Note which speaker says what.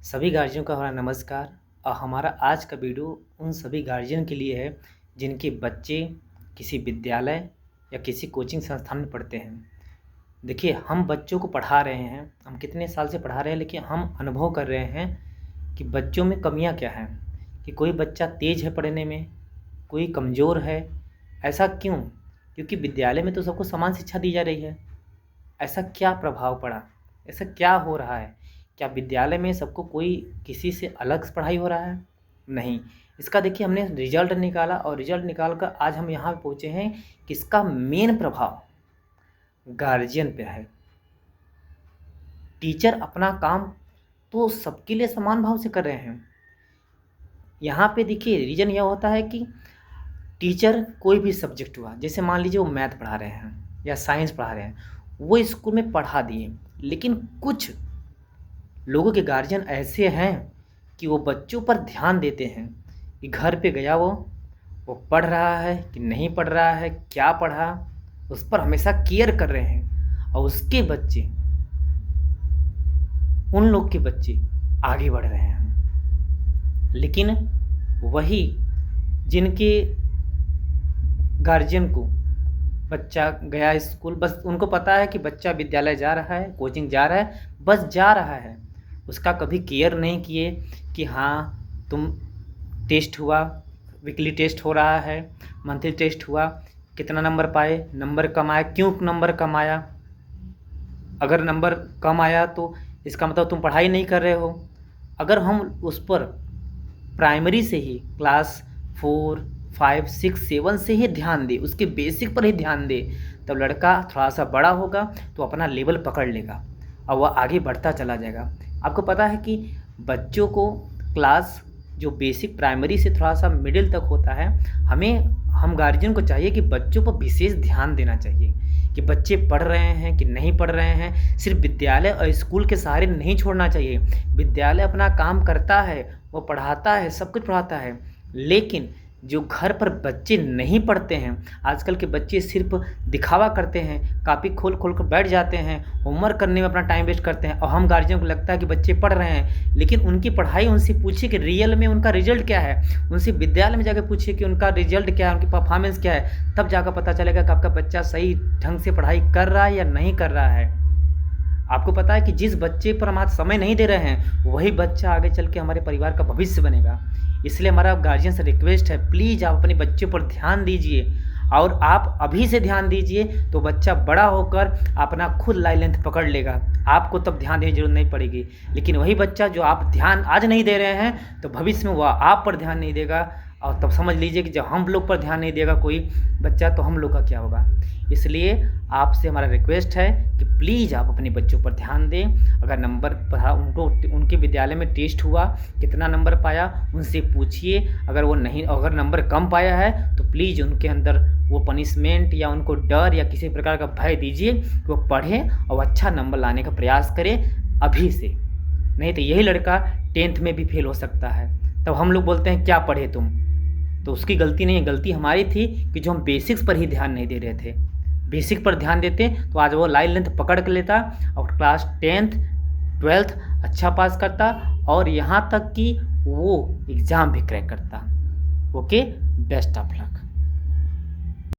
Speaker 1: सभी गार्जियन को हमारा नमस्कार। और हमारा आज का वीडियो उन सभी गार्जियन के लिए है जिनके बच्चे किसी विद्यालय या किसी कोचिंग संस्थान में पढ़ते हैं। देखिए, हम बच्चों को पढ़ा रहे हैं, हम कितने साल से पढ़ा रहे हैं, लेकिन हम अनुभव कर रहे हैं कि बच्चों में कमियां क्या हैं, कि कोई बच्चा तेज़ है पढ़ने में, कोई कमज़ोर है। ऐसा क्यों? क्योंकि विद्यालय में तो सबको समान शिक्षा दी जा रही है। ऐसा क्या प्रभाव पड़ा? ऐसा क्या हो रहा है? क्या विद्यालय में सबको कोई किसी से अलग पढ़ाई हो रहा है? नहीं। इसका देखिए हमने रिजल्ट निकाला और रिजल्ट निकाल कर आज हम यहाँ पे पहुँचे हैं कि इसका मेन प्रभाव गार्जियन पे है। टीचर अपना काम तो सबके लिए समान भाव से कर रहे हैं। यहाँ पे देखिए रीज़न यह होता है कि टीचर कोई भी सब्जेक्ट हुआ, जैसे मान लीजिए वो मैथ पढ़ा रहे हैं या साइंस पढ़ा रहे हैं, वो स्कूल में पढ़ा दिए, लेकिन कुछ लोगों के गार्जियन ऐसे हैं कि वो बच्चों पर ध्यान देते हैं कि घर पे गया वो पढ़ रहा है कि नहीं पढ़ रहा है, क्या पढ़ा, उस पर हमेशा केयर कर रहे हैं। और उसके बच्चे, उन लोग के बच्चे आगे बढ़ रहे हैं। लेकिन वही जिनके गार्जियन को बच्चा गया स्कूल, बस उनको पता है कि बच्चा विद्यालय जा रहा है, कोचिंग जा रहा है, बस जा रहा है, उसका कभी केयर नहीं किए कि हाँ तुम टेस्ट हुआ, वीकली टेस्ट हो रहा है, मंथली टेस्ट हुआ, कितना नंबर पाए, नंबर कम आया, क्यों नंबर कम आया। अगर नंबर कम आया तो इसका मतलब तुम पढ़ाई नहीं कर रहे हो। अगर हम उस पर प्राइमरी से ही क्लास 4, 5, 6, 7 से ही ध्यान दे, उसके बेसिक पर ही ध्यान दे, तब लड़का थोड़ा सा बड़ा होगा तो अपना लेवल पकड़ लेगा और वह आगे बढ़ता चला जाएगा। आपको पता है कि बच्चों को क्लास जो बेसिक प्राइमरी से थोड़ा सा मिडिल तक होता है, हम गार्जियन को चाहिए कि बच्चों पर विशेष ध्यान देना चाहिए कि बच्चे पढ़ रहे हैं कि नहीं पढ़ रहे हैं। सिर्फ विद्यालय और स्कूल के सहारे नहीं छोड़ना चाहिए। विद्यालय अपना काम करता है, वो पढ़ाता है, सब कुछ पढ़ाता है, लेकिन जो घर पर बच्चे नहीं पढ़ते हैं, आजकल के बच्चे सिर्फ दिखावा करते हैं, कापी खोल खोल कर बैठ जाते हैं, होमवर्क करने में अपना टाइम वेस्ट करते हैं। और हम गार्जियन को लगता है कि बच्चे पढ़ रहे हैं, लेकिन उनकी पढ़ाई उनसे पूछिए कि रियल में उनका रिजल्ट क्या है। उनसे विद्यालय में जाकर पूछिए कि उनका रिजल्ट क्या है, उनकी परफॉर्मेंस क्या है, तब जाकर पता चलेगा कि आपका बच्चा सही ढंग से पढ़ाई कर रहा है या नहीं कर रहा है। आपको पता है कि जिस बच्चे पर हम आज समय नहीं दे रहे हैं, वही बच्चा आगे चल के हमारे परिवार का भविष्य बनेगा। इसलिए हमारा गार्जियन से रिक्वेस्ट है, प्लीज़ आप अपने बच्चों पर ध्यान दीजिए, और आप अभी से ध्यान दीजिए तो बच्चा बड़ा होकर अपना खुद लाइन लेंथ पकड़ लेगा। आपको तब ध्यान देने की जरूरत नहीं पड़ेगी। लेकिन वही बच्चा जो आप ध्यान आज नहीं दे रहे हैं, तो भविष्य में वह आप पर ध्यान नहीं देगा, और तब समझ लीजिए कि जब हम लोग पर ध्यान नहीं देगा कोई बच्चा, तो हम लोग का क्या होगा। इसलिए आपसे हमारा रिक्वेस्ट है कि प्लीज़ आप अपने बच्चों पर ध्यान दें। अगर नंबर पढ़ा, उनके विद्यालय में टेस्ट हुआ, कितना नंबर पाया, उनसे पूछिए। अगर नंबर कम पाया है तो प्लीज़ उनके अंदर वो पनिशमेंट या उनको डर या किसी प्रकार का भय दीजिए कि वो पढ़ें और अच्छा नंबर लाने का प्रयास करें अभी से। नहीं तो यही लड़का 10th में भी फेल हो सकता है। तब हम लोग बोलते हैं क्या पढ़े तुम, तो उसकी गलती नहीं है, गलती हमारी थी कि जो हम बेसिक्स पर ही ध्यान नहीं दे रहे थे। बेसिक पर ध्यान देते तो आज वो लाइन लेंथ पकड़ के लेता और क्लास 10th 12th अच्छा पास करता, और यहाँ तक कि वो एग्ज़ाम भी क्रैक करता। Okay, best of luck.